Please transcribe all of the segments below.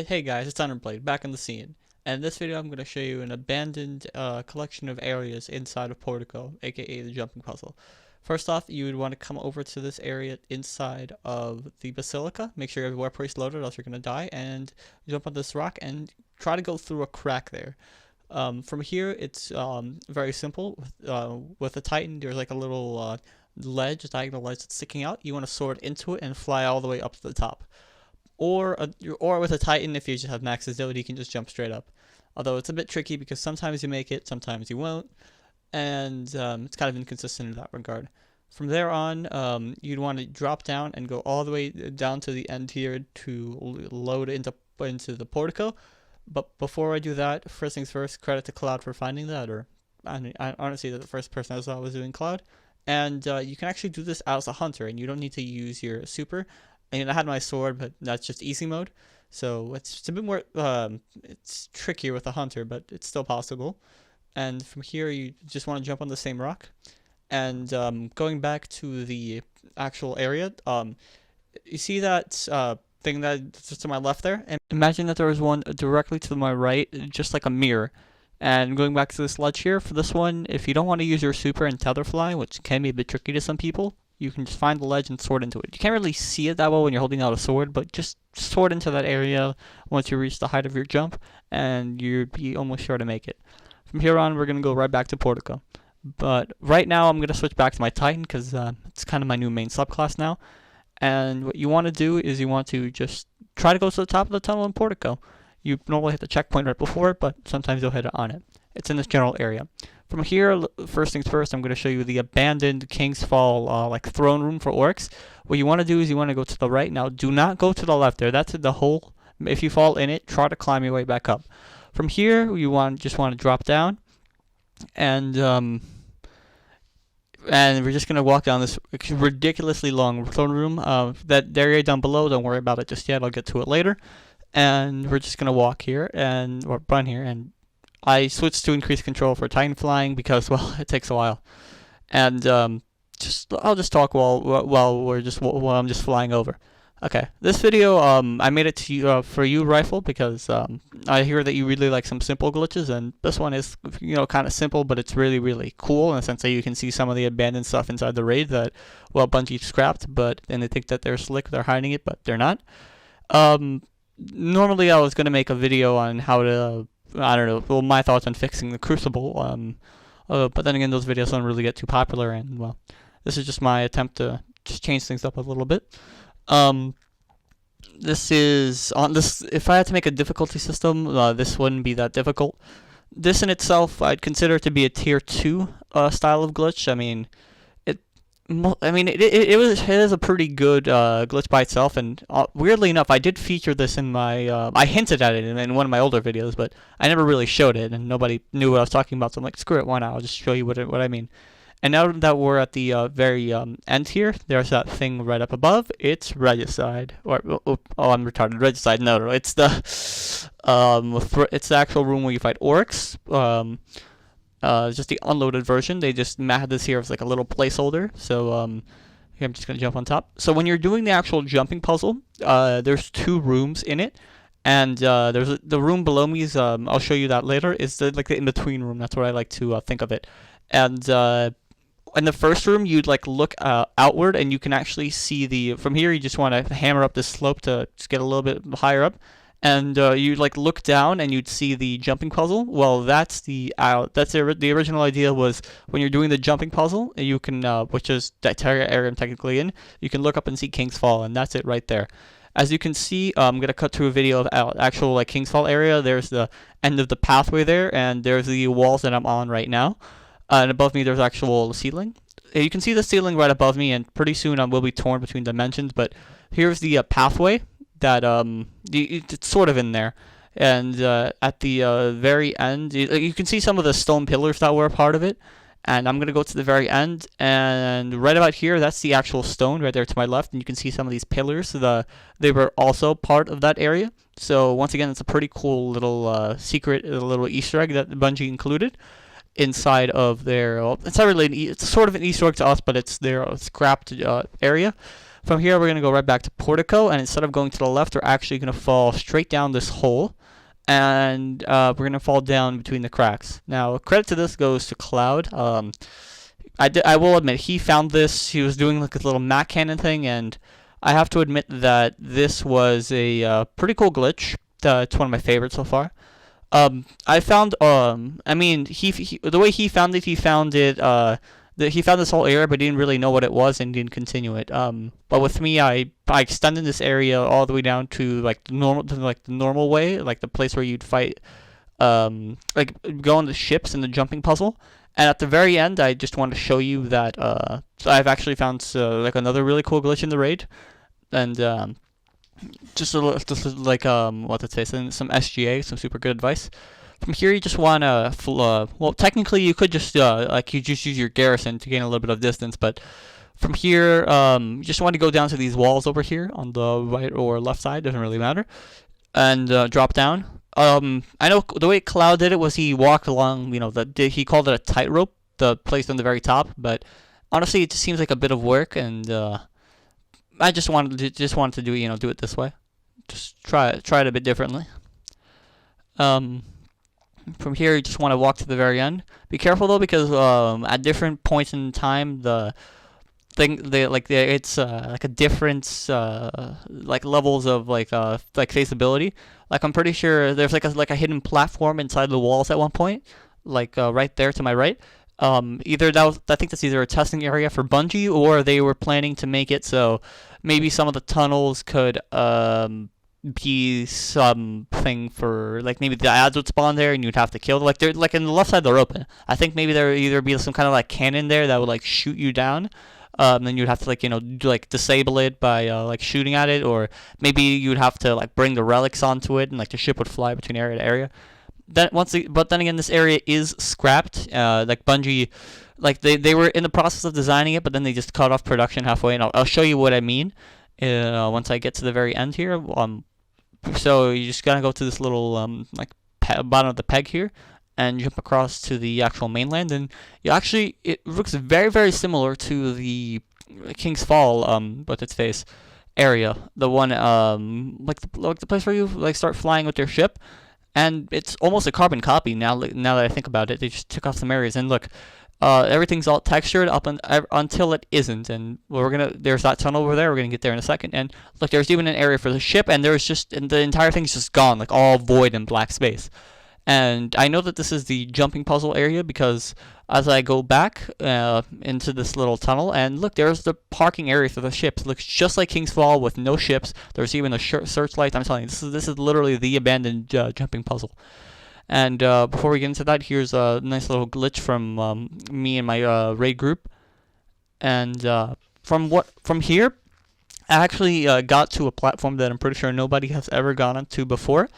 Hey guys, it's Underblade, back on the scene. And in this video I'm going to show you an abandoned collection of areas inside of Portico, aka the jumping puzzle. First off, you would want to come over to this area inside of the Basilica. Make sure you have your warp race loaded, or else you're going to die. And jump on this rock and try to go through a crack there. From here, it's very simple. With the Titan, there's like a little diagonal ledge that's sticking out. You want to sword into it and fly all the way up to the top. Or with a Titan, if you just have max agility, you can just jump straight up. Although it's a bit tricky because sometimes you make it, sometimes you won't, and it's kind of inconsistent in that regard. From there on, you'd want to drop down and go all the way down to the end here to load into the Portico. But before I do that, first things first, credit to Cloud for finding that, or I honestly, the first person I saw was doing Cloud. And you can actually do this as a hunter, and you don't need to use your super. And I had my sword, but that's just easy mode. So it's a bit more, it's trickier with a hunter, but it's still possible. And from here, you just want to jump on the same rock. And going back to the actual area, you see that thing that's just to my left there? And imagine that there was one directly to my right, just like a mirror. And going back to this ledge here, for this one, if you don't want to use your super and tetherfly, which can be a bit tricky to some people, you can just find the ledge and sword into it. You can't really see it that well when you're holding out a sword, but just sword into that area once you reach the height of your jump, and you'd be almost sure to make it. From here on, we're going to go right back to Portico. But right now, I'm going to switch back to my Titan, because it's kind of my new main subclass now. And what you want to do is you want to just try to go to the top of the tunnel in Portico. You normally hit the checkpoint right before it, but sometimes you'll hit it on it. It's in this general area. From here, first things first, I'm going to show you the abandoned King's Fall like throne room for orcs. What you want to do is you want to go to the right. Now, do not go to the left there. That's the hole. If you fall in it, try to climb your way back up. From here, you just want to drop down, and we're just going to walk down this ridiculously long throne room. That area down below, don't worry about it just yet. I'll get to it later. And we're just going to walk here or run here, and I switched to increased control for Titan flying because, well, it takes a while. And I'll just talk while I'm just flying over. Okay, this video I made it to you, for you, Rifle, because I hear that you really like some simple glitches, and this one is kind of simple, but it's really, really cool in the sense that you can see some of the abandoned stuff inside the raid that, well, Bungie scrapped, but then they think that they're slick, they're hiding it, but they're not. Normally I was going to make a video on how to, I don't know, well, my thoughts on fixing the Crucible, but then again, those videos don't really get too popular, and, well, this is just my attempt to just change things up a little bit. If I had to make a difficulty system, this wouldn't be that difficult. This in itself, I'd consider to be a tier 2 style of glitch. It is a pretty good glitch by itself, and weirdly enough, I did feature this in my, I hinted at it in one of my older videos, but I never really showed it, and nobody knew what I was talking about, so I'm like, screw it, why not, I'll just show you what I mean. And now that we're at the very end here, there's that thing right up above, it's Regicide, I'm retarded, Regicide, no, it's it's the actual room where you fight orcs. Just the unloaded version. They just had this here as like a little placeholder. So here I'm just gonna jump on top. So when you're doing the actual jumping puzzle, there's 2 rooms in it, and there's the room below me is I'll show you that later. Is like the in-between room. That's what I like to think of it. And in the first room, you'd like look outward, and you can actually see from here. You just want to hammer up this slope to just get a little bit higher up. And you'd like look down and you'd see the jumping puzzle. Well, that's the original idea was when you're doing the jumping puzzle, you can which is that area I'm technically in, you can look up and see King's Fall, and that's it right there. As you can see, I'm gonna cut to a video of actual like King's Fall area. There's the end of the pathway there, and there's the walls that I'm on right now. And above me, there's actual ceiling. You can see the ceiling right above me, and pretty soon I will be torn between dimensions. But here's the pathway that it's sort of in there, and at the very end you can see some of the stone pillars that were a part of it, and I'm gonna go to the very end, and right about here, that's the actual stone right there to my left, and you can see some of these pillars. They were also part of that area. So once again, it's a pretty cool little secret, little Easter egg that Bungie included inside of their, well, it's not really it's sort of an Easter egg to us, but it's their scrapped area. From here, we're going to go right back to Portico, and instead of going to the left, we're actually going to fall straight down this hole, and we're going to fall down between the cracks. Now, credit to this goes to Cloud. I will admit, he found this. He was doing like a little Mac cannon thing, and I have to admit that this was a pretty cool glitch. It's one of my favorites so far. I found, I mean, the way he found it, he found this whole area, but didn't really know what it was and didn't continue it. But with me, I extended this area all the way down to like the normal way, like the place where you'd fight, like go on the ships in the jumping puzzle. And at the very end, I just want to show you that so I've actually found like another really cool glitch in the raid, and just like what to say, some SGA, some super good advice. From here, you just want to well, technically you could just like you just use your garrison to gain a little bit of distance, but from here, you just want to go down to these walls over here on the right or left side, doesn't really matter, and drop down. I know the way Cloud did it was he walked along, you know, he called it a tightrope, the place on the very top, but honestly, it just seems like a bit of work, and I just wanted to do, you know, do it this way. Just try it a bit differently. From here, you just want to walk to the very end. Be careful though, because at different points in time, it's like a different like levels of like faceability. Like I'm pretty sure there's like a hidden platform inside the walls at one point, like right there to my right. Either that was, I think that's either a testing area for Bungie, or they were planning to make it so maybe some of the tunnels could be something for, like, maybe the ads would spawn there and you'd have to kill them. Like they're like in the left side they're open. I think maybe there would either be some kind of like cannon there that would like shoot you down. Then you'd have to like, you know, like disable it by like shooting at it, or maybe you'd have to like bring the relics onto it and like the ship would fly between area to area. But then again, this area is scrapped. Like Bungie, like they were in the process of designing it, but then they just cut off production halfway, and I'll show you what I mean once I get to the very end here. So you just gotta go to this little like bottom of the peg here, and jump across to the actual mainland, and it looks very, very similar to the King's Fall what's its face area, the one like the place where you like start flying with your ship, and it's almost a carbon copy now that I think about it. They just took off some areas, and look, everything's all textured up until it isn't, and there's that tunnel over there. We're gonna get there in a second, and look, there's even an area for the ship, and the entire thing's just gone, like all void and black space. And I know that this is the jumping puzzle area because as I go back into this little tunnel, and look, there's the parking area for the ships. It looks just like King's Fall with no ships. There's even a searchlight. I'm telling you, this is literally the abandoned jumping puzzle. And before we get into that, here's a nice little glitch from me and my raid group. And from here, I actually got to a platform that I'm pretty sure nobody has ever gone onto before.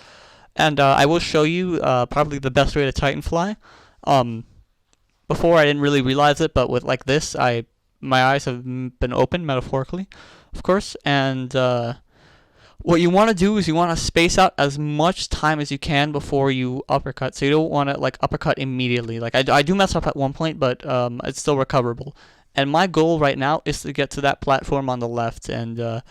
And I will show you probably the best way to Titan fly. Before I didn't really realize it, but with like this, my eyes have been opened, metaphorically, of course. And what you want to do is you want to space out as much time as you can before you uppercut. So you don't want to like uppercut immediately. Like I do mess up at one point, but it's still recoverable. And my goal right now is to get to that platform on the left, and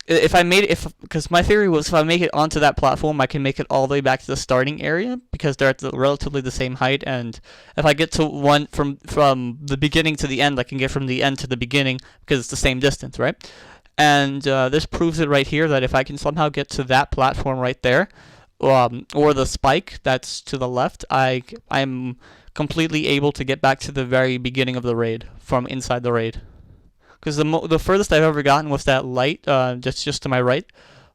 because my theory was if I make it onto that platform, I can make it all the way back to the starting area because they're at relatively the same height. And if I get to one from the beginning to the end, I can get from the end to the beginning because it's the same distance, right? And this proves it right here that if I can somehow get to that platform right there, or the spike that's to the left, I'm completely able to get back to the very beginning of the raid from inside the raid. Because the furthest I've ever gotten was that light that's just to my right,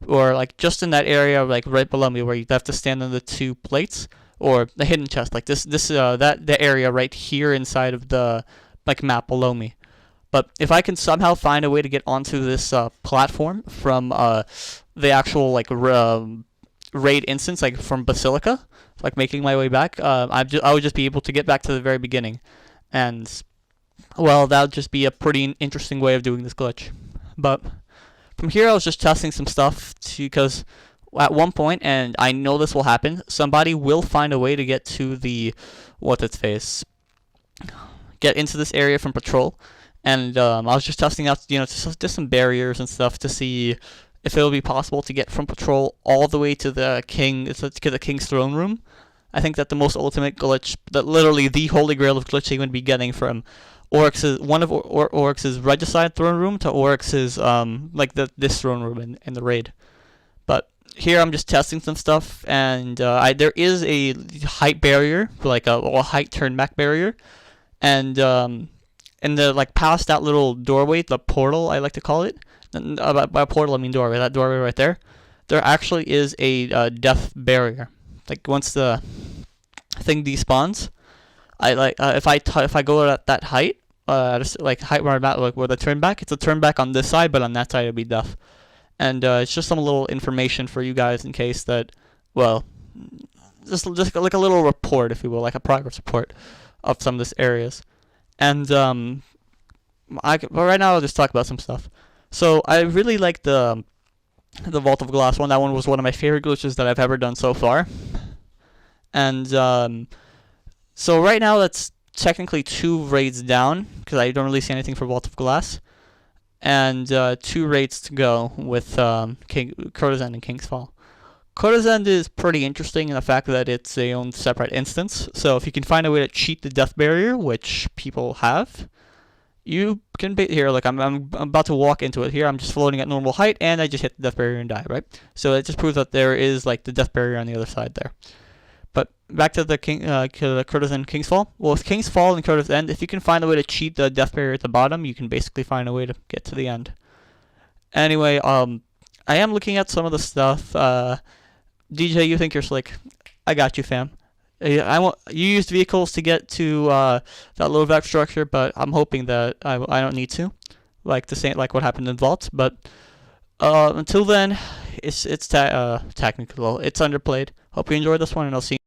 or like just in that area like right below me where you have to stand on the two plates, or the hidden chest, like the area right here inside of the like map below me. But if I can somehow find a way to get onto this platform from the actual like raid instance, like from Basilica, like making my way back, I would just be able to get back to the very beginning, and well, that would just be a pretty interesting way of doing this glitch. But from here, I was just testing some stuff because at one point, and I know this will happen, somebody will find a way to get to the get into this area from patrol. and I was just testing out, just some barriers and stuff to see if it would be possible to get from Patrol all the way to the King's throne room. I think that the most ultimate glitch, that literally the holy grail of glitching, would be getting from Oryx's Oryx's Regicide throne room to Oryx's this throne room in the raid. But here I'm just testing some stuff, and there is a height barrier, like a height turn back barrier, and in the past that little doorway, the portal I like to call it. By portal I mean doorway. That doorway right there. There actually is a death barrier. Like once the thing despawns, if I go at that height, height where I'm at, where the turn back, it's a turn back on this side, but on that side it'll be death. And it's just some little information for you guys in case that, well, just like a little report, if you will, like a progress report of some of these areas. And but right now I'll just talk about some stuff. So I really like the Vault of Glass one. That one was one of my favorite glitches that I've ever done so far. And so right now that's technically 2 raids down, because I don't really see anything for Vault of Glass. And 2 raids to go with Courtesan and King's Fall. Courtesan is pretty interesting in the fact that it's a own separate instance. So if you can find a way to cheat the death barrier, which people have, you can be here. Like I'm about to walk into it here. I'm just floating at normal height, and I just hit the death barrier and die. Right. So it just proves that there is the death barrier on the other side there. But back to the Courtesan King's Fall. Well, with King's Fall and Courtesan, if you can find a way to cheat the death barrier at the bottom, you can basically find a way to get to the end. Anyway, I am looking at some of the stuff. DJ, you think you're slick? I got you, fam. You used vehicles to get to that low vac structure, but I'm hoping that I don't need to, like what happened in Vault. But until then, it's technical. It's underplayed. Hope you enjoyed this one, and I'll see you.